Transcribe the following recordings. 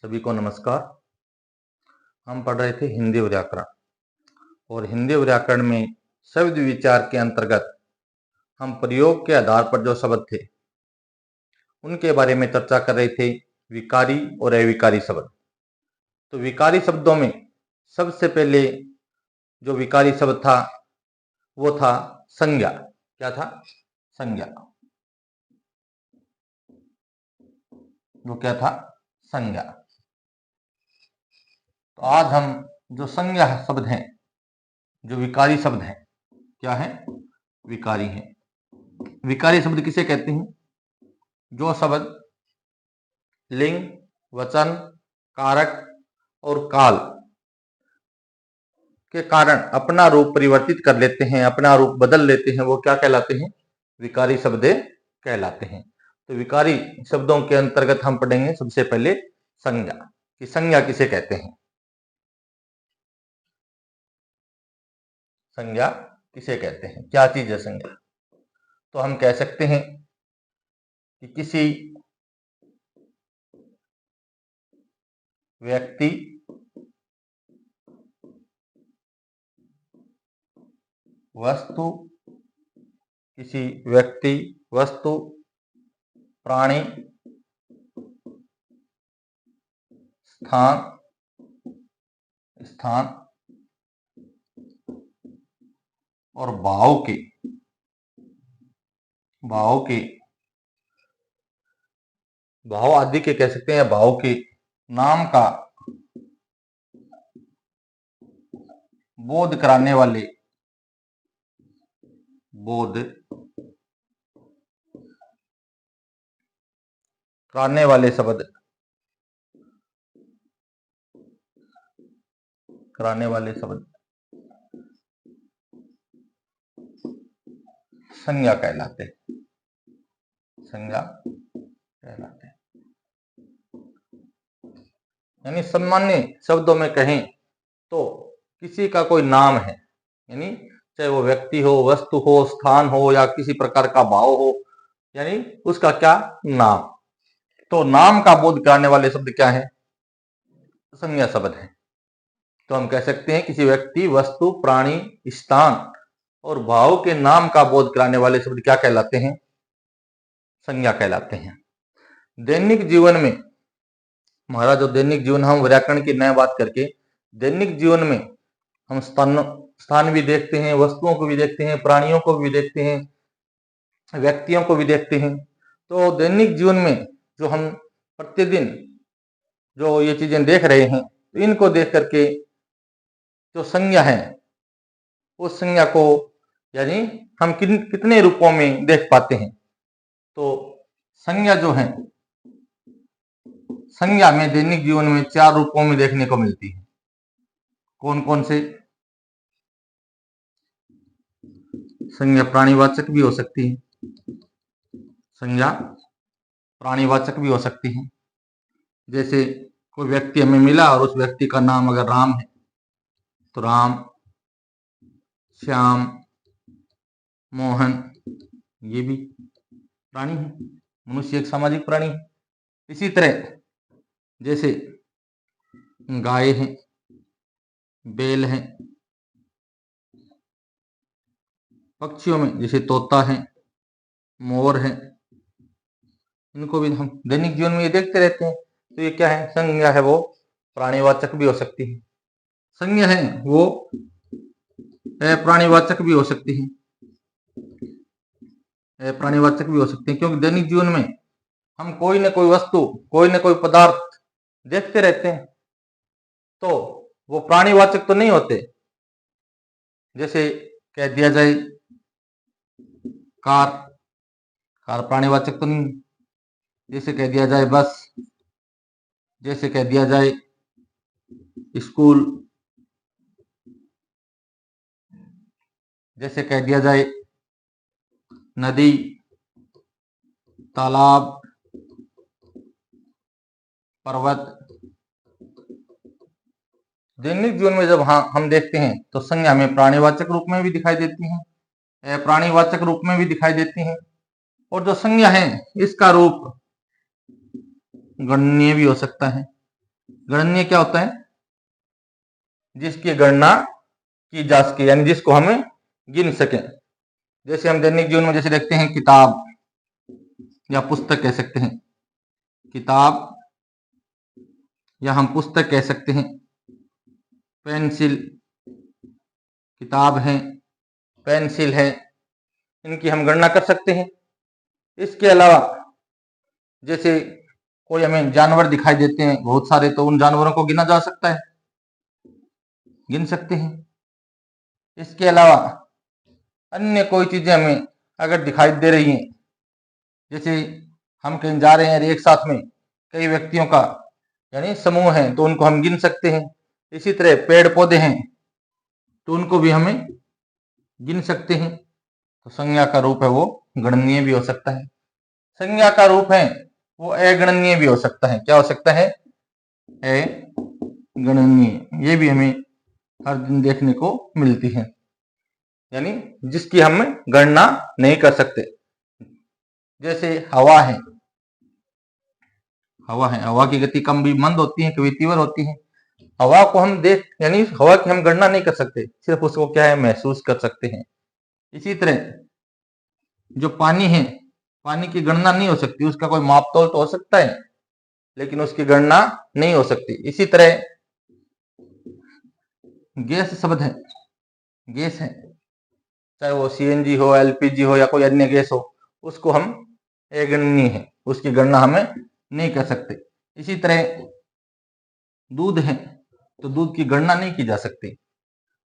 सभी को नमस्कार। हम पढ़ रहे थे हिंदी व्याकरण और हिंदी व्याकरण में शब्द विचार के अंतर्गत हम प्रयोग के आधार पर जो शब्द थे उनके बारे में चर्चा कर रहे थे, विकारी और अविकारी शब्द। तो विकारी शब्दों में सबसे पहले जो विकारी शब्द था वो था संज्ञा। क्या था? संज्ञा। वो क्या था? संज्ञा। तो आज हम जो संज्ञा शब्द हैं, जो विकारी शब्द हैं, क्या है? विकारी हैं। विकारी शब्द किसे कहते हैं? जो शब्द लिंग, वचन, कारक और काल के कारण अपना रूप परिवर्तित कर लेते हैं, अपना रूप बदल लेते हैं, वो क्या कहलाते हैं? विकारी शब्द कहलाते हैं। तो विकारी शब्दों के अंतर्गत हम पढ़ेंगे सबसे पहले संज्ञा, कि संज्ञा किसे कहते हैं। संज्ञा किसे कहते हैं? क्या चीज है संज्ञा? तो हम कह सकते हैं कि किसी व्यक्ति, वस्तु, किसी व्यक्ति, वस्तु, प्राणी, स्थान और भाव आदि के कह सकते हैं, भाव के नाम का बोध कराने वाले शब्द, संज्ञा कहलाते हैं। यानी सामान्य शब्दों में कहें तो किसी का कोई नाम है, यानी चाहे वो व्यक्ति हो, वस्तु हो, स्थान हो या किसी प्रकार का भाव हो, यानी उसका क्या? नाम। तो नाम का बोध कराने वाले शब्द क्या है? संज्ञा शब्द है। तो हम कह सकते हैं किसी व्यक्ति, वस्तु, प्राणी, स्थान और भाव के नाम का बोध कराने वाले शब्द क्या कहलाते हैं? संज्ञा कहलाते हैं। दैनिक जीवन में हमारा जो दैनिक जीवन, हम व्याकरण की नए बात करके दैनिक जीवन में हम स्थान भी देखते हैं, वस्तुओं को भी देखते हैं, प्राणियों को भी देखते हैं, व्यक्तियों को भी देखते हैं। तो दैनिक जीवन में जो हम प्रतिदिन जो ये चीजें देख रहे हैं, तो इनको देख करके जो संज्ञा है उस संज्ञा को यानी हम कितने रूपों में देख पाते हैं। तो संज्ञा जो है, संज्ञा में दैनिक जीवन में 4 रूपों में देखने को मिलती है। कौन कौन से? संज्ञा प्राणीवाचक भी हो सकती है, संज्ञा प्राणीवाचक भी हो सकती है। जैसे कोई व्यक्ति हमें मिला और उस व्यक्ति का नाम अगर राम है तो राम, श्याम, मोहन, ये भी प्राणी है। मनुष्य एक सामाजिक प्राणी है। इसी तरह जैसे गाय है, बैल है, पक्षियों में जैसे तोता है, मोर है, इनको भी हम दैनिक जीवन में ये देखते रहते हैं। तो ये क्या है? संज्ञा है, वो प्राणीवाचक भी हो सकती है। संज्ञा है वो प्राणीवाचक भी हो सकती है, क्योंकि दैनिक जीवन में हम कोई ना कोई वस्तु, कोई ना कोई पदार्थ देखते रहते हैं, तो वो प्राणीवाचक तो नहीं होते। जैसे कह दिया जाए कार प्राणीवाचक तो नहीं। जैसे कह दिया जाए बस, जैसे कह दिया जाए स्कूल, जैसे कह दिया जाए नदी, तालाब, पर्वत। दैनिक जीवन में जब हम देखते हैं तो संज्ञा हमें प्राणीवाचक रूप में भी दिखाई देती हैं, प्राणीवाचक रूप में भी दिखाई देती हैं। और जो संज्ञा है इसका रूप गणनीय भी हो सकता है, गणनीय क्या होता है? जिसकी गणना की जा सके, यानी जिसको हमें गिन सके। जैसे हम दैनिक जीवन में जैसे देखते हैं किताब या पुस्तक कह सकते हैं, किताब या हम पुस्तक कह सकते हैं, पेंसिल, किताब है, पेंसिल है, इनकी हम गणना कर सकते हैं। इसके अलावा जैसे कोई हमें जानवर दिखाई देते हैं बहुत सारे, तो उन जानवरों को गिना जा सकता है, गिन सकते हैं। इसके अलावा अन्य कोई चीजें हमें अगर दिखाई दे रही हैं, जैसे हम कहीं जा रहे हैं और एक साथ में कई व्यक्तियों का यानी समूह है, तो उनको हम गिन सकते हैं। इसी तरह पेड़ पौधे हैं तो उनको भी हमें गिन सकते हैं। तो संज्ञा का रूप है वो गणनीय भी हो सकता है। संज्ञा का रूप है वो अगणनीय भी हो सकता है। क्या हो सकता है? अगणनीय। ये भी हमें हर दिन देखने को मिलती है, यानी जिसकी हम गणना नहीं कर सकते। जैसे हवा है, हवा की गति कम भी मंद होती है, कभी तीव्र होती है। हवा को हम देख यानी हवा की हम गणना नहीं कर सकते, सिर्फ उसको क्या है महसूस कर सकते हैं। इसी तरह जो पानी है, पानी की गणना नहीं हो सकती, उसका कोई मापतोल तो हो सकता है लेकिन उसकी गणना नहीं हो सकती। इसी तरह गैस शब्द है, गैस है, चाहे वो सीएनजी हो, एलपीजी हो या कोई अन्य गैस हो, उसको हम अगणनीय है, उसकी गणना हमें नहीं कर सकते। इसी तरह दूध है तो दूध की गणना नहीं की जा सकती।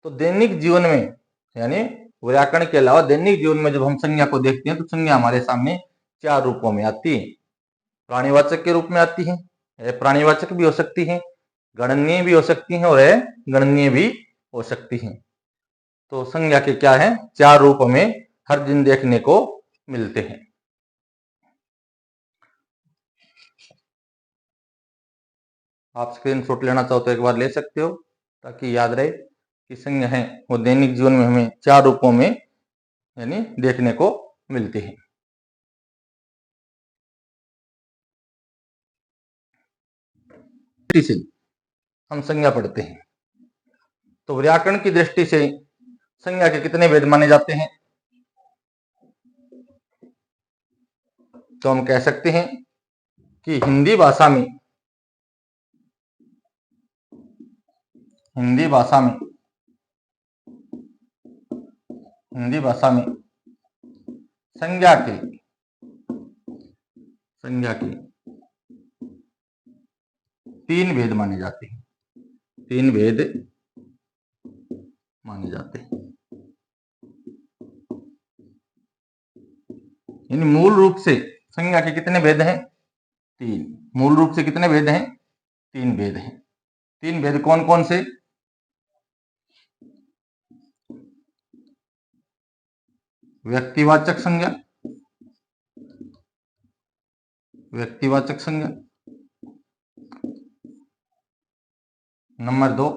तो दैनिक जीवन में यानी व्याकरण के अलावा दैनिक जीवन में जब हम संज्ञा को देखते हैं तो संज्ञा हमारे सामने 4 रूपों में आती है। प्राणीवाचक के रूप में आती है, प्राणीवाचक भी हो सकती है, गणनीय भी हो सकती है और गणनीय भी हो सकती है। तो संज्ञा के क्या है? 4 रूप हमें हर दिन देखने को मिलते हैं। आप स्क्रीनशॉट लेना चाहो तो एक बार ले सकते हो, ताकि याद रहे कि संज्ञा है वो दैनिक जीवन में हमें 4 रूपों में यानी देखने को मिलती है। से हम संज्ञा पढ़ते हैं तो व्याकरण की दृष्टि से संज्ञा के कितने भेद माने जाते हैं? तो हम कह सकते हैं कि हिंदी भाषा में हिंदी भाषा में संज्ञा के 3 भेद माने जाते हैं। 3 भेद माने जाते हैं, यानी मूल रूप से संज्ञा के कितने भेद हैं? 3। मूल रूप से कितने भेद हैं? 3 भेद हैं। 3 भेद कौन कौन से? व्यक्तिवाचक संज्ञा, नंबर 2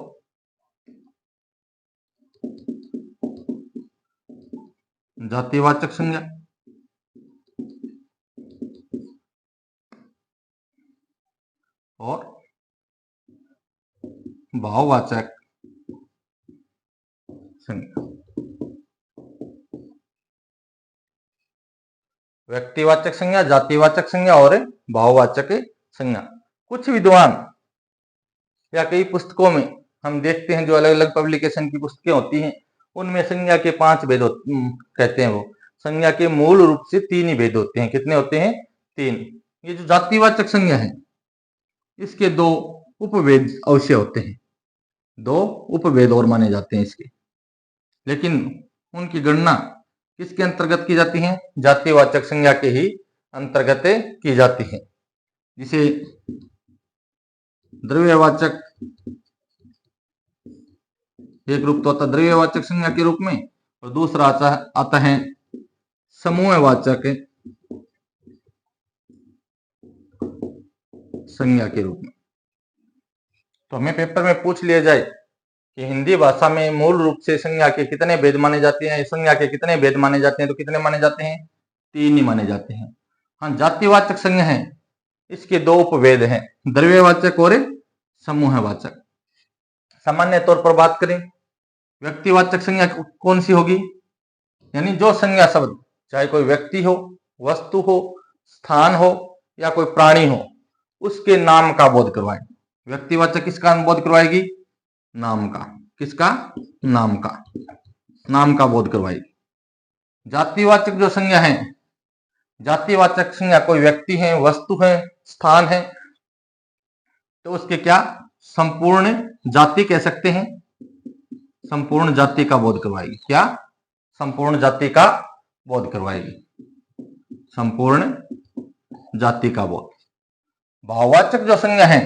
जातिवाचक संज्ञा, और भाववाचक संज्ञा। व्यक्तिवाचक संज्ञा, जातिवाचक संज्ञा और भाववाचक संज्ञा। कुछ विद्वान या कई पुस्तकों में हम देखते हैं, जो अलग अलग पब्लिकेशन की पुस्तकें होती हैं, उनमें संज्ञा के 5 भेद कहते हैं। वो संज्ञा के मूल रूप से 3 ही भेद होते हैं। कितने होते हैं? 3। ये जो जातिवाचक संज्ञा है, इसके 2 उपभेद अवश्य होते हैं, 2 उपभेद और माने जाते हैं इसके, लेकिन उनकी गणना किसके अंतर्गत की जाती है? जातिवाचक संज्ञा के ही अंतर्गत की जाती है। जिसे द्रव्यवाचक एक रूप तो आता है द्रव्यवाचक संज्ञा के रूप में, और दूसरा आता है समूहवाचक संज्ञा के रूप में। तो हमें पेपर में पूछ लिया जाए कि हिंदी भाषा में मूल रूप से संज्ञा के कितने भेद माने जाते हैं, संज्ञा के कितने भेद माने जाते हैं, तो कितने माने जाते हैं? 3 ही माने जाते हैं। हाँ, जातिवाचक संज्ञा है, इसके 2 उपभेद हैं, द्रव्यवाचक और समूहवाचक। सामान्य तौर पर बात करें, व्यक्तिवाचक संज्ञा कौन सी होगी? यानी जो संज्ञा शब्द चाहे कोई व्यक्ति हो, वस्तु हो, स्थान हो या कोई प्राणी हो, उसके नाम का बोध करवाएगी। व्यक्तिवाचक किसका बोध करवाएगी? नाम का। किसका? नाम का। नाम का बोध करवाएगी। जातिवाचक जो संज्ञा है, जातिवाचक संज्ञा कोई व्यक्ति है, वस्तु है, स्थान है, तो उसके क्या संपूर्ण जाति कह सकते हैं, संपूर्ण जाति का बोध करवाएगी। क्या? संपूर्ण जाति का बोध करवाएगी। संपूर्ण जाति का बोध। भाववाचक जो संज्ञा है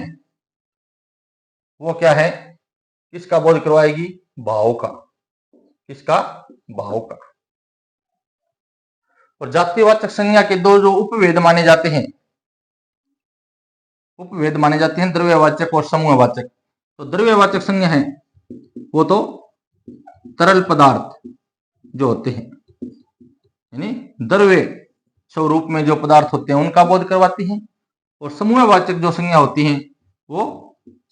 वो क्या है? किसका बोध करवाएगी? भाव का। किसका? भाव का। और जातिवाचक संज्ञा के दो जो उपभेद माने जाते हैं, उपभेद माने जाते हैं, द्रव्यवाचक और समूहवाचक। तो द्रव्यवाचक संज्ञा है वो तो तरल पदार्थ जो होते हैं, यानी द्रव्य स्वरूप में जो पदार्थ होते हैं उनका बोध करवाती हैं। और समूहवाचक जो संज्ञा होती हैं वो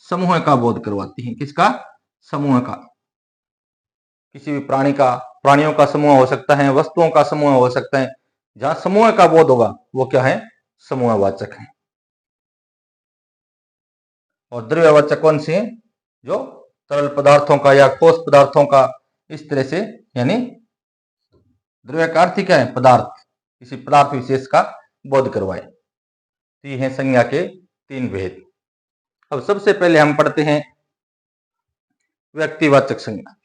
समूह का बोध करवाती हैं। किसका? समूह का। किसी भी प्राणी का, प्राणियों का समूह हो सकता है, वस्तुओं का समूह हो सकता है, जहां समूह का बोध होगा वो क्या है? समूहवाचक है। और द्रव्यवाचक कौन से हैं? जो तरल पदार्थों का या ठोस पदार्थों का, इस तरह से, यानी द्रव्य का अर्थ क्या है? पदार्थ। किसी पदार्थ विशेष का बोध करवाए। ये हैं संज्ञा के तीन भेद। अब सबसे पहले हम पढ़ते हैं व्यक्तिवाचक संज्ञा।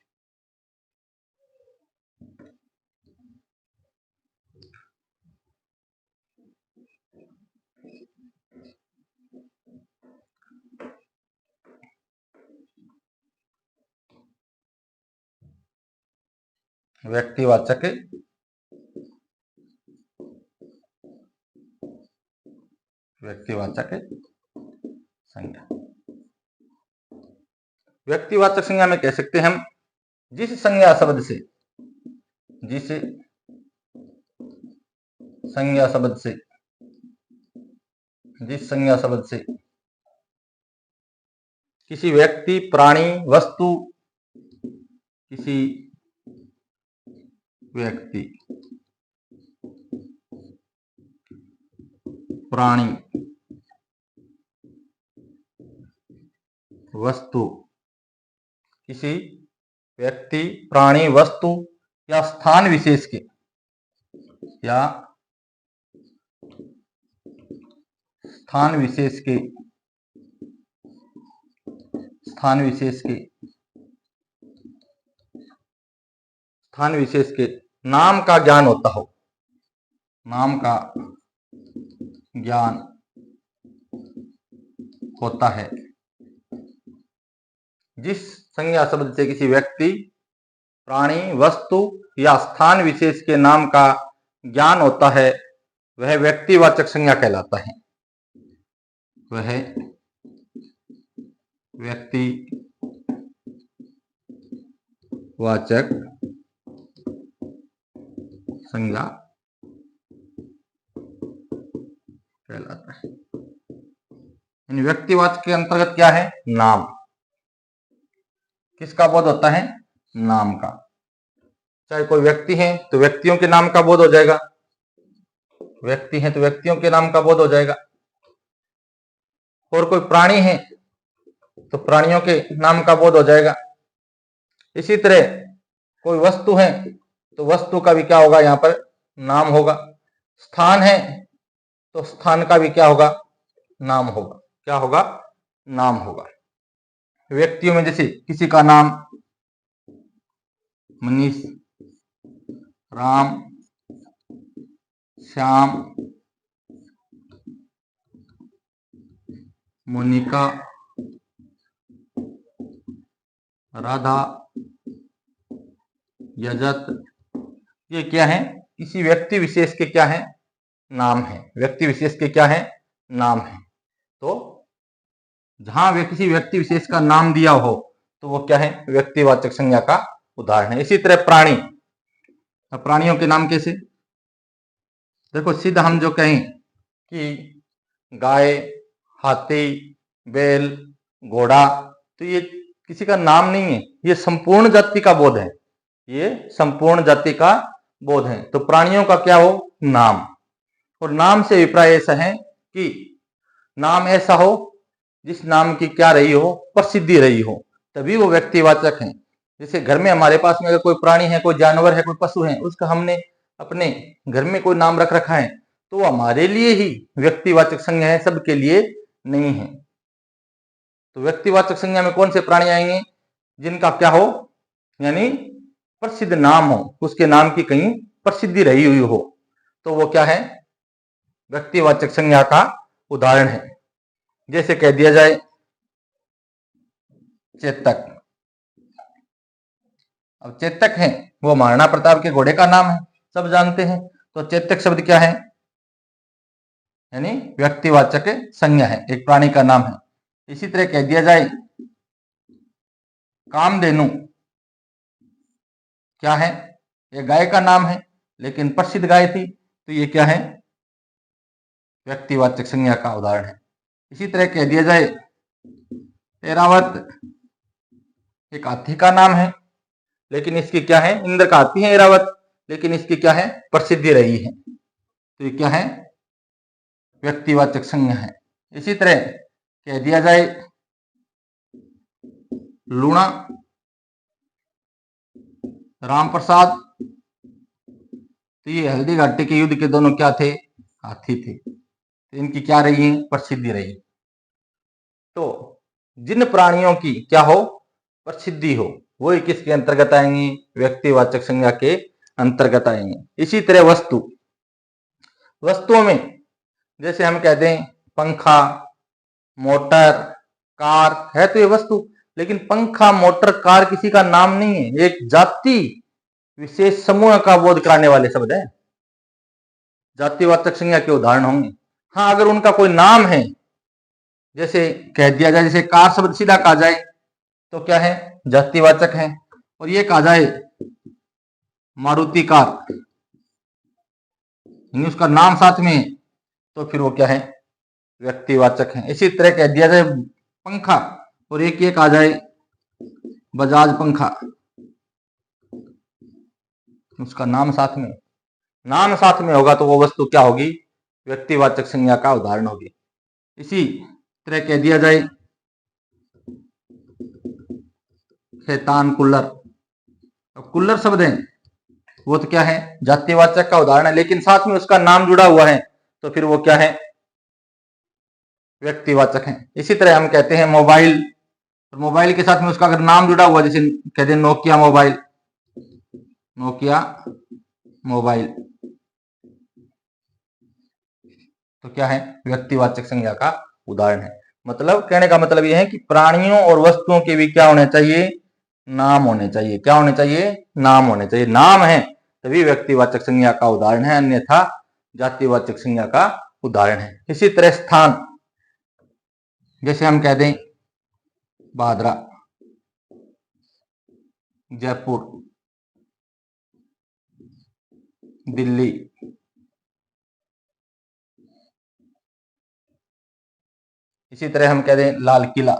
व्यक्तिवाचक व्यक्तिवाचक संज्ञा। व्यक्तिवाचक संज्ञा में कह सकते हैं हम जिस संज्ञा शब्द से, जिस संज्ञा शब्द से, जिस संज्ञा शब्द से किसी व्यक्ति, प्राणी, वस्तु, किसी व्यक्ति, प्राणी, वस्तु, किसी व्यक्ति, प्राणी, वस्तु या स्थान विशेष के, या स्थान विशेष के, स्थान विशेष के, स्थान विशेष के नाम का ज्ञान होता हो, नाम का ज्ञान होता है। जिस संज्ञा शब्द से किसी व्यक्ति, प्राणी, वस्तु या स्थान विशेष के नाम का ज्ञान होता है वह व्यक्तिवाचक संज्ञा कहलाता है। वह व्यक्तिवाचक संज्ञा कहलाता है। इन व्यक्तिवाचक के अंतर्गत क्या है? नाम। किसका बोध होता है? नाम का। चाहे कोई व्यक्ति है तो व्यक्तियों के नाम का बोध हो जाएगा, व्यक्ति है तो व्यक्तियों के नाम का बोध हो जाएगा। और कोई प्राणी है तो प्राणियों के नाम का बोध हो जाएगा। इसी तरह कोई वस्तु है तो वस्तु का भी क्या होगा? यहाँ पर नाम होगा। स्थान है तो स्थान का भी क्या होगा? नाम होगा। क्या होगा? नाम होगा। व्यक्तियों में जैसे किसी का नाम मनीष, राम, श्याम, मोनिका, राधा, यजत, ये क्या है? किसी व्यक्ति विशेष के क्या है? नाम है। व्यक्ति विशेष के क्या है? नाम है। तो जहां किसी व्यक्ति विशेष का नाम दिया हो तो वो क्या है? व्यक्तिवाचक संज्ञा का उदाहरण है। इसी तरह प्राणी, प्राणियों के नाम कैसे? देखो, सीधा हम जो कहें कि गाय, हाथी, बैल, घोड़ा, तो ये किसी का नाम नहीं है, ये संपूर्ण जाति का बोध है, ये संपूर्ण जाति का बोध है। तो प्राणियों का क्या हो, नाम। और नाम से अभिप्राय ऐसा है कि नाम ऐसा हो जिस नाम की क्या रही हो, प्रसिद्धि रही हो, तभी वो व्यक्तिवाचक है। जैसे घर में हमारे पास में अगर कोई प्राणी है, कोई जानवर है, कोई पशु है, उसका हमने अपने घर में कोई नाम रख रखा है, तो वो हमारे लिए ही व्यक्तिवाचक संज्ञा है, सबके लिए नहीं है। तो व्यक्तिवाचक संज्ञा में कौन से प्राणी आएंगे, जिनका क्या हो, यानी प्रसिद्ध नाम हो, उसके नाम की कहीं प्रसिद्धि रही हुई हो, तो वो क्या है, व्यक्तिवाचक संज्ञा का उदाहरण है। जैसे कह दिया जाए चेतक। अब चेतक है वो महाराणा प्रताप के घोड़े का नाम है, सब जानते हैं। तो चेतक शब्द क्या है, यानी व्यक्तिवाचक संज्ञा है, एक प्राणी का नाम है। इसी तरह कह दिया जाए कामधेनु, क्या है, ये गाय का नाम है, लेकिन प्रसिद्ध गाय थी, तो ये क्या है, व्यक्तिवाचक संज्ञा का उदाहरण है। इसी तरह कह दिया जाए ऐरावत, एक हाथी का नाम है, लेकिन इसकी क्या है, इंद्र का हाथी है ऐरावत, लेकिन इसकी क्या है, प्रसिद्धि रही है, तो ये क्या है, व्यक्तिवाचक संज्ञा है। इसी तरह कह दिया जाए लूणा, राम प्रसाद, तो ये हल्दी घाटी के युद्ध के दोनों क्या थे, हाथी थे, तो इनकी क्या रही है, प्रसिद्धि रही। तो जिन प्राणियों की क्या हो, प्रसिद्धि हो, वो किसके अंतर्गत आएंगे, व्यक्तिवाचक संज्ञा के अंतर्गत आएंगे। इसी तरह वस्तुओं में जैसे हम कह दें पंखा, मोटर, कार है, तो ये वस्तु, लेकिन पंखा, मोटर, कार किसी का नाम नहीं है, एक जाति विशेष समूह का बोध कराने वाले शब्द है, जातिवाचक संज्ञा के उदाहरण होंगे। हाँ, अगर उनका कोई नाम है, जैसे कह दिया जाए, जैसे कार शब्द सीधा कहा जाए तो क्या है, जातिवाचक है, और ये कहा जाए मारुति कार, उसका नाम साथ में, तो फिर वो क्या है, व्यक्तिवाचक है। इसी तरह कह दिया जाए पंखा, और एक ये कहा जाए बजाज पंखा, उसका नाम साथ में होगा, तो वो वस्तु क्या होगी, व्यक्तिवाचक संज्ञा का उदाहरण होगी। इसी तरह कह दिया जाए खेतान कूलर, अब कूलर शब्द है वो तो क्या है, जातिवाचक का उदाहरण है, लेकिन साथ में उसका नाम जुड़ा हुआ है, तो फिर वो क्या है, व्यक्तिवाचक है। इसी तरह हम कहते हैं मोबाइल, और मोबाइल के साथ में उसका अगर नाम जुड़ा हुआ, जैसे कहते हैं नोकिया मोबाइल, तो क्या है, व्यक्तिवाचक संज्ञा का उदाहरण है। मतलब कहने का मतलब यह है कि प्राणियों और वस्तुओं के भी क्या होने चाहिए, नाम होने चाहिए। क्या होने चाहिए, नाम होने चाहिए। नाम है तभी व्यक्तिवाचक संज्ञा का उदाहरण है, अन्यथा जातिवाचक संज्ञा का उदाहरण है। इसी तरह स्थान, जैसे हम कह दें भादरा, जयपुर, दिल्ली, इसी तरह हम कह दें लाल किला,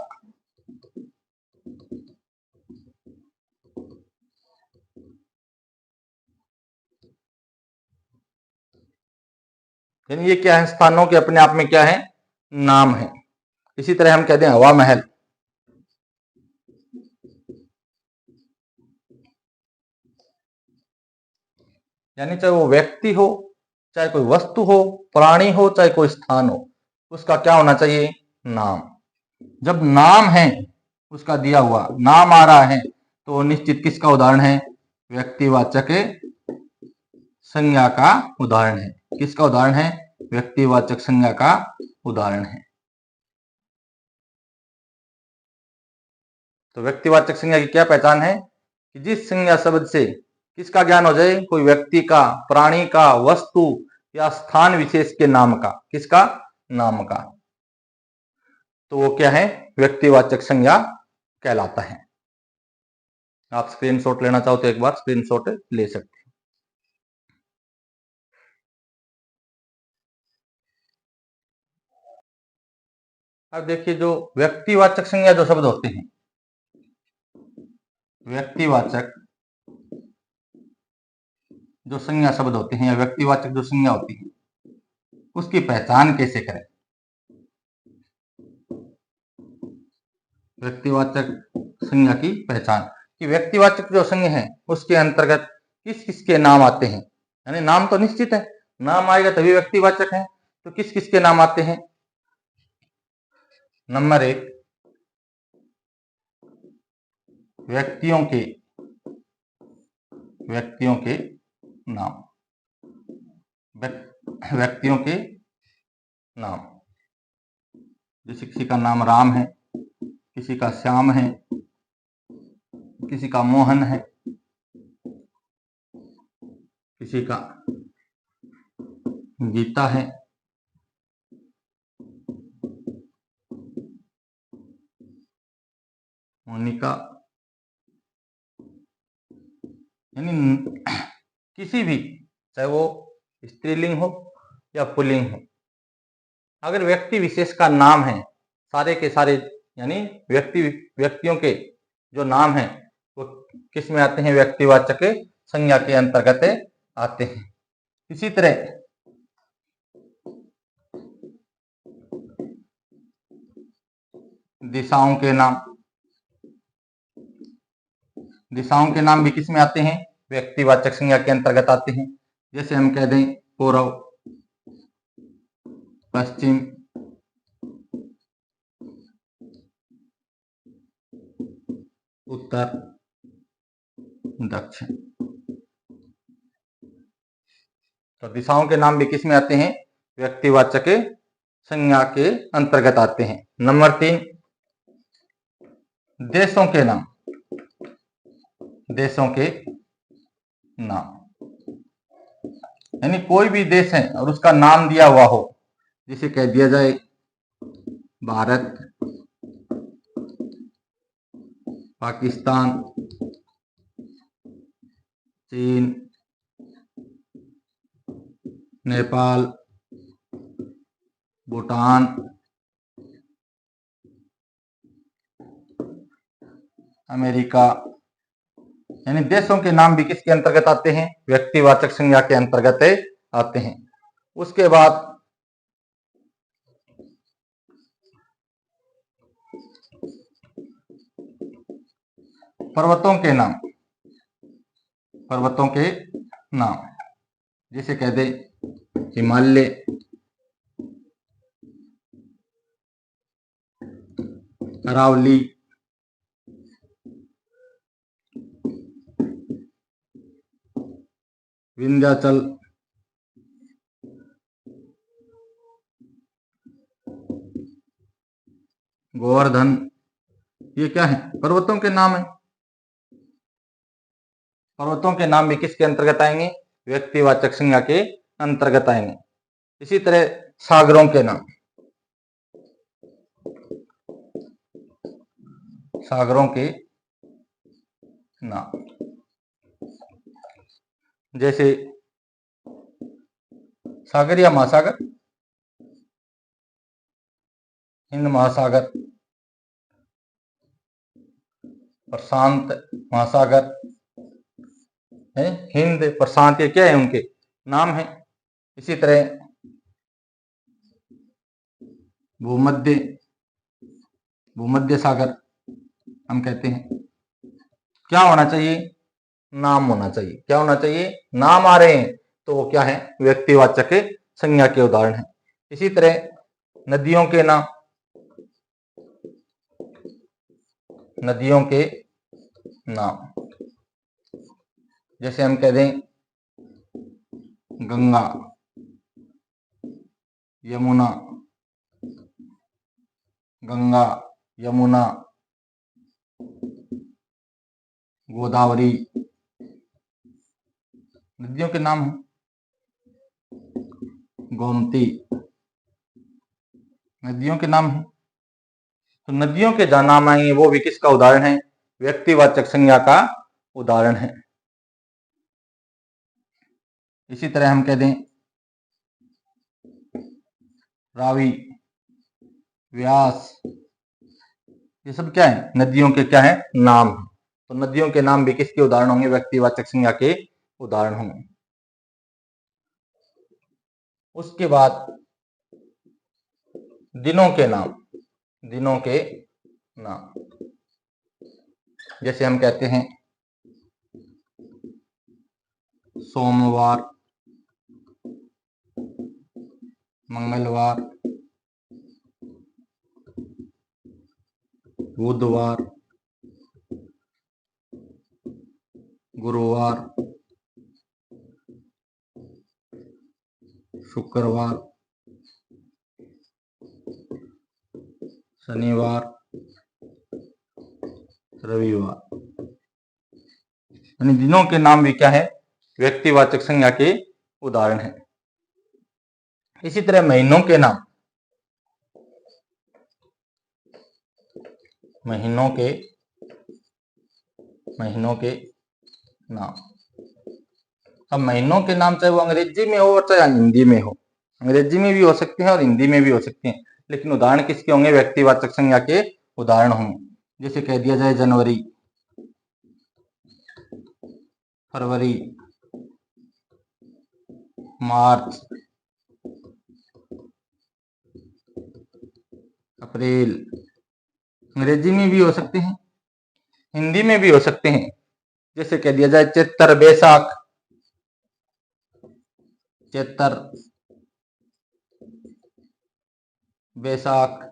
यानी ये क्या है, स्थानों के अपने आप में क्या है, नाम है। इसी तरह हम कह दें हवा महल, यानी चाहे वो व्यक्ति हो, चाहे कोई वस्तु हो, प्राणी हो, चाहे कोई स्थान हो, उसका क्या होना चाहिए, नाम। जब नाम है, उसका दिया हुआ नाम आ रहा है, तो निश्चित किसका उदाहरण है, व्यक्तिवाचक संज्ञा का उदाहरण है। किसका उदाहरण है, व्यक्तिवाचक संज्ञा का उदाहरण है। तो व्यक्तिवाचक संज्ञा की क्या पहचान है, कि जिस संज्ञा शब्द से किसका ज्ञान हो जाए, कोई व्यक्ति का, प्राणी का, वस्तु या स्थान विशेष के नाम का, किसका, नाम का, तो वो क्या है, व्यक्तिवाचक संज्ञा कहलाता है। आप स्क्रीनशॉट लेना चाहो तो एक बार स्क्रीनशॉट ले सकते हैं। अब देखिए, जो व्यक्तिवाचक संज्ञा जो शब्द होते हैं, व्यक्तिवाचक जो संज्ञा शब्द होते हैं या व्यक्तिवाचक जो संज्ञा होती है, उसकी पहचान कैसे करें। व्यक्तिवाचक संज्ञा की पहचान, कि व्यक्तिवाचक जो संज्ञा है उसके अंतर्गत किस किस के नाम आते हैं। यानी नाम तो निश्चित है, नाम आएगा तभी व्यक्तिवाचक है, तो किस किस के नाम आते हैं। नंबर 1, व्यक्तियों के नाम, व्यक्तियों के नाम, जैसे किसी का नाम राम है, किसी का श्याम है, किसी का मोहन है, किसी का गीता है, मोनिका, यानी किसी भी, चाहे वो स्त्रीलिंग हो या पुल्लिंग हो, अगर व्यक्ति विशेष का नाम है, सारे के सारे यानी व्यक्तियों के जो नाम है वो किस में आते हैं, व्यक्तिवाचक संज्ञा के अंतर्गत आते हैं। इसी तरह दिशाओं के नाम भी किस में आते हैं, व्यक्तिवाचक संज्ञा के अंतर्गत आते हैं। जैसे हम कह दें पूर्व, पश्चिम, उत्तर, दक्षिण, तो दिशाओं के नाम भी किस में आते हैं, व्यक्तिवाचक संज्ञा के अंतर्गत आते हैं। नंबर 3, देशों के नाम, यानी कोई भी देश है और उसका नाम दिया हुआ हो, जिसे कह दिया जाए भारत, पाकिस्तान, चीन, नेपाल, भूटान, अमेरिका, यानी देशों के नाम भी किसके अंतर्गत आते हैं, व्यक्तिवाचक संज्ञा के अंतर्गत आते हैं। उसके बाद पर्वतों के नाम, जिसे कह दे हिमालय, अरावली, विंध्याचल, गोवर्धन, ये क्या है, पर्वतों के नाम है। पर्वतों के नाम भी किसके अंतर्गत आएंगे, व्यक्तिवाचक संज्ञा के अंतर्गत आएंगे। इसी तरह सागरों के नाम, जैसे सागर या महासागर, हिंद महासागर, प्रशांत महासागर है, हिंद प्रशांत, ये क्या है, उनके नाम है। इसी तरह भूमध्य सागर हम कहते हैं। क्या होना चाहिए, नाम होना चाहिए। क्या होना चाहिए, नाम आ रहे हैं तो वो क्या है, व्यक्तिवाचक संज्ञा के उदाहरण है। इसी तरह नदियों के नाम, जैसे हम कह दें गंगा, यमुना, गोदावरी, नदियों के नाम हैं। गोमती, नदियों के नाम हैं। तो नदियों के जहां नाम आएंगे वो भी किसका उदाहरण है, व्यक्तिवाचक संज्ञा का उदाहरण है। इसी तरह हम कह दें रावी, व्यास, ये सब क्या है? नदियों के क्या है? नाम है। तो नदियों के नाम भी किसके उदाहरण होंगे? व्यक्तिवाचक संज्ञा के उदाहरण होंगे। उसके बाद दिनों के नाम, दिनों के नाम, जैसे हम कहते हैं सोमवार, मंगलवार, बुधवार, गुरुवार, शुक्रवार, शनिवार, रविवार। यानी दिनों के नाम भी क्या है? व्यक्तिवाचक संज्ञा के उदाहरण है। इसी तरह महीनों के नाम, महीनों के नाम। अब महीनों के नाम चाहे वो अंग्रेजी में हो और चाहे हिंदी में हो, अंग्रेजी में भी हो सकते हैं और हिंदी में भी हो सकते हैं, लेकिन उदाहरण किसके होंगे? व्यक्तिवाचक संज्ञा के उदाहरण होंगे। जैसे कह दिया जाए जनवरी, फरवरी, मार्च, अप्रैल। अंग्रेजी में भी हो सकते हैं, हिंदी में भी हो सकते हैं। जैसे कह दिया जाए चैत्र बैसाख, चैत्र बैसाख,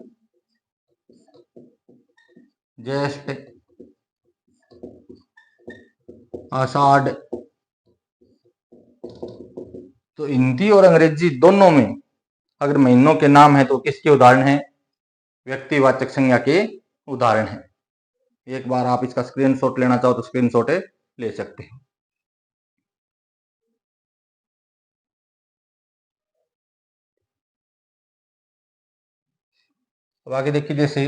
ज्येष्ठ, आषाढ़। तो हिंदी और अंग्रेजी दोनों में अगर महीनों के नाम है तो किसके उदाहरण है? व्यक्तिवाचक संज्ञा के उदाहरण है। एक बार आप इसका स्क्रीनशॉट लेना चाहो तो स्क्रीनशॉट ले सकते हैं। अब आगे देखिए, जैसे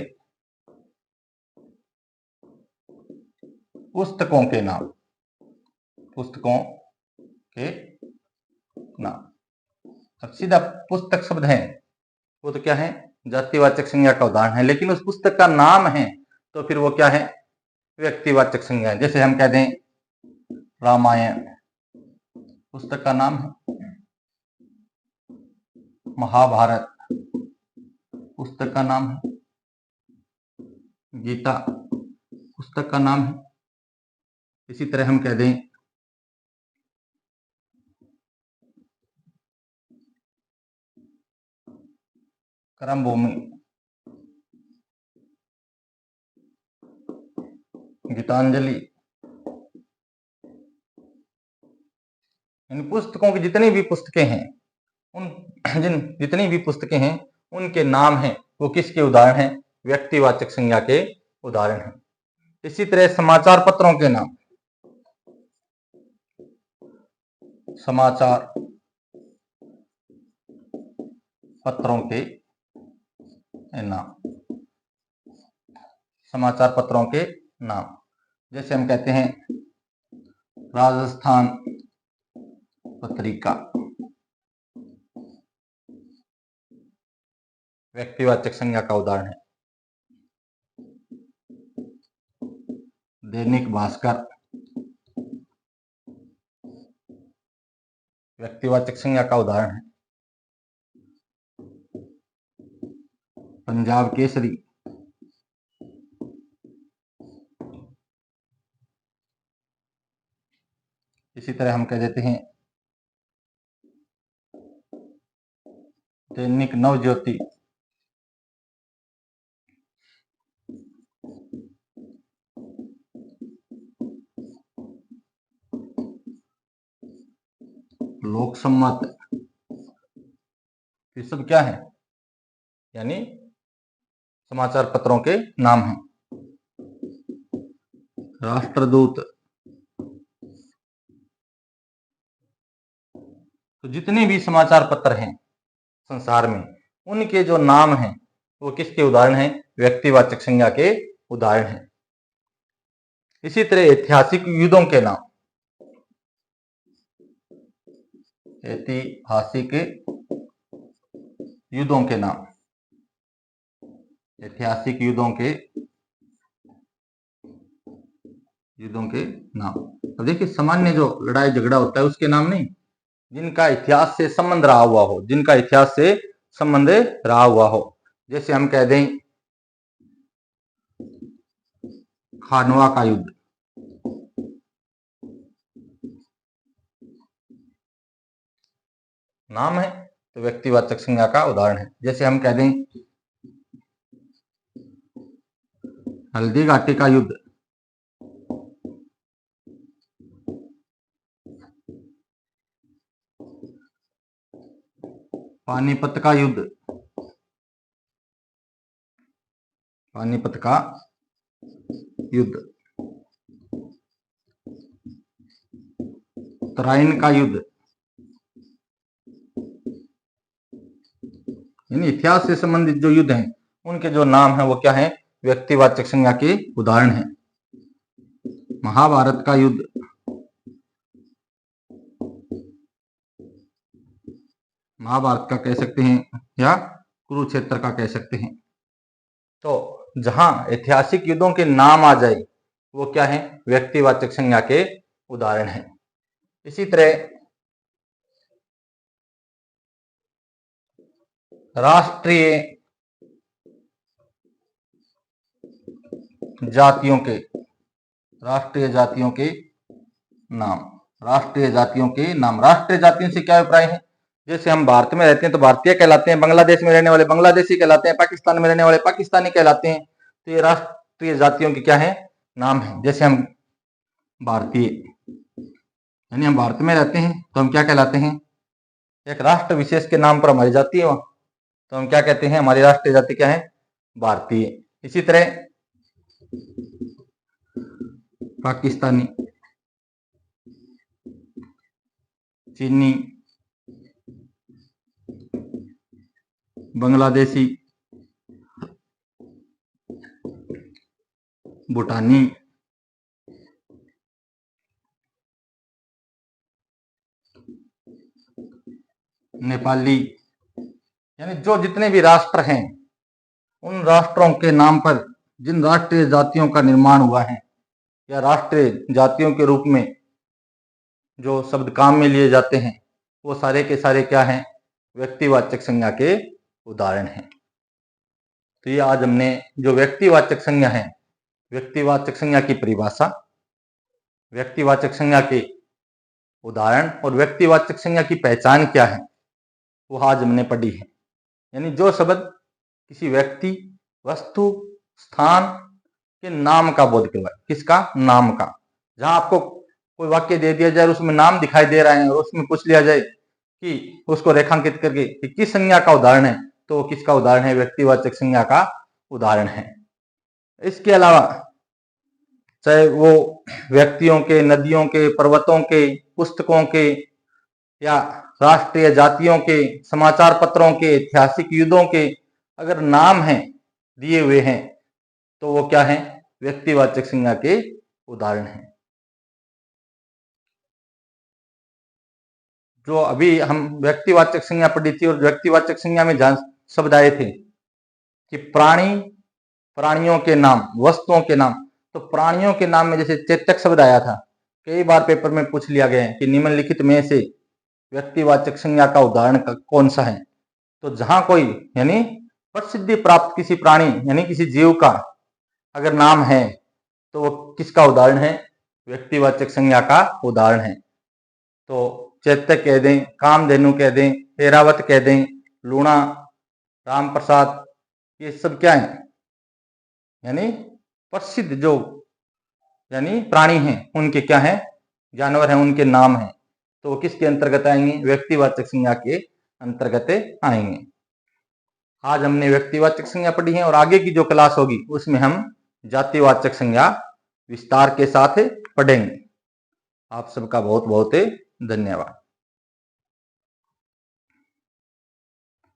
पुस्तकों के नाम, पुस्तकों के नाम। अब सीधा पुस्तक शब्द है वो तो क्या है? जातिवाचक संज्ञा का उदाहरण है, लेकिन उस पुस्तक का नाम है तो फिर वो क्या है? व्यक्तिवाचक संज्ञा है। जैसे हम कह दें रामायण, पुस्तक का नाम है। महाभारत, पुस्तक का नाम है। गीता, पुस्तक का नाम है। इसी तरह हम कह दें कर्म भूमि, गीतांजलि। इन पुस्तकों की जितनी भी पुस्तकें हैं, उन जितनी भी पुस्तकें हैं उनके नाम हैं वो किसके उदाहरण हैं? व्यक्तिवाचक संज्ञा के उदाहरण हैं। इसी तरह समाचार पत्रों के नाम, समाचार पत्रों के नाम, समाचार पत्रों के नाम। जैसे हम कहते हैं राजस्थान पत्रिका, व्यक्तिवाचक संज्ञा का उदाहरण है। दैनिक भास्कर, व्यक्तिवाचक संज्ञा का उदाहरण है। पंजाब केसरी, इसी तरह हम कह देते हैं दैनिक नवज्योति, लोक सम्मत। ये सब क्या है? यानी समाचार पत्रों के नाम हैं। राष्ट्रदूत। तो जितने भी समाचार पत्र हैं संसार में, उनके जो नाम हैं वो किसके उदाहरण हैं? व्यक्तिवाचक संज्ञा के उदाहरण हैं। इसी तरह ऐतिहासिक युद्धों के नाम, ऐतिहासिक युद्धों के नाम। ऐतिहासिक युद्धों के नाम। अब देखिए, सामान्य जो लड़ाई झगड़ा होता है उसके नाम नहीं, जिनका इतिहास से संबंध रहा हुआ हो, जिनका इतिहास से संबंध रहा हुआ हो। जैसे हम कह दें खानवा का युद्ध, नाम है तो व्यक्तिवाचक संज्ञा का उदाहरण है। जैसे हम कह दें हल्दी घाटी का युद्ध, पानीपत का युद्ध, पानीपत का युद्ध, तराइन का युद्ध, यानी इतिहास से संबंधित जो युद्ध हैं उनके जो नाम है वो क्या है, व्यक्तिवाचक संज्ञा के उदाहरण हैं। महाभारत का युद्ध, महाभारत का कह सकते हैं या कुरुक्षेत्र का कह सकते हैं। तो जहां ऐतिहासिक युद्धों के नाम आ जाए वो क्या है, व्यक्तिवाचक संज्ञा के उदाहरण हैं। इसी तरह राष्ट्रीय जातियों के नाम, राष्ट्रीय जातियों से क्या अभिप्राय है? जैसे हम भारत में रहते हैं तो भारतीय कहलाते हैं, बांग्लादेश में रहने वाले बांग्लादेशी कहलाते हैं, पाकिस्तान में रहने वाले पाकिस्तानी कहलाते हैं। तो ये राष्ट्रीय जातियों के क्या है, नाम है। जैसे हम भारतीय, यानी हम भारत में रहते हैं तो हम क्या कहलाते हैं, एक राष्ट्र विशेष के नाम पर हमारी जाति है वहां, तो हम क्या कहते हैं, हमारी राष्ट्रीय जाति क्या है, भारतीय। इसी तरह पाकिस्तानी, चीनी, बांग्लादेशी, भूटानी, नेपाली, यानी जो जितने भी राष्ट्र हैं उन राष्ट्रों के नाम पर जिन राष्ट्रीय जातियों का निर्माण हुआ है या राष्ट्रीय जातियों के रूप में जो शब्द काम में लिए जाते हैं वो सारे के सारे क्या हैं, व्यक्तिवाचक संज्ञा के उदाहरण हैं। तो ये आज हमने जो व्यक्तिवाचक संज्ञा है, व्यक्तिवाचक संज्ञा की परिभाषा, व्यक्तिवाचक संज्ञा के उदाहरण और व्यक्तिवाचक संज्ञा की पहचान क्या है वो आज हमने पढ़ी है। यानी जो शब्द किसी व्यक्ति, वस्तु, स्थान के नाम का बोध करवाए, किसका, नाम का। जहां आपको कोई वाक्य दे दिया जाए और उसमें नाम दिखाई दे रहा है और उसमें पूछ लिया जाए कि उसको रेखांकित करके कि किस संज्ञा का उदाहरण है, तो किसका उदाहरण है, व्यक्तिवाचक संज्ञा का उदाहरण है। इसके अलावा चाहे वो व्यक्तियों के, नदियों के, पर्वतों के, पुस्तकों के या राष्ट्रीय जातियों के, समाचार पत्रों के, ऐतिहासिक युद्धों के अगर नाम हैं, दिए हुए हैं, तो वो क्या है, व्यक्तिवाचक संज्ञा के उदाहरण हैं। जो अभी हम व्यक्तिवाचक संज्ञा पढ़ी थी और व्यक्तिवाचक संज्ञा में जहां शब्द आए थे कि प्राणी, प्राणियों के नाम, वस्तुओं के नाम, तो प्राणियों के नाम में जैसे चेतक शब्द आया था, कई बार पेपर में पूछ लिया गया है कि निम्नलिखित में से व्यक्तिवाचक संज्ञा का उदाहरण कौन सा है। तो जहां कोई यानी प्रसिद्धि प्राप्त किसी प्राणी यानी किसी जीव का अगर नाम है तो वो किसका उदाहरण है, व्यक्तिवाचक संज्ञा का उदाहरण है। तो चेतक कह दें, कामधेनु कह दें, ऐरावत कह दें, लूणा, राम प्रसाद, ये सब क्या है, यानी प्रसिद्ध जो यानी प्राणी हैं उनके क्या है, जानवर हैं, उनके नाम हैं। तो वो किसके अंतर्गत आएंगे, व्यक्तिवाचक संज्ञा के अंतर्गत आएंगे। आज हमने व्यक्तिवाचक संज्ञा पढ़ी है और आगे की जो क्लास होगी उसमें हम जातिवाचक संज्ञा विस्तार के साथ पढ़ेंगे। आप सबका बहुत बहुत धन्यवाद।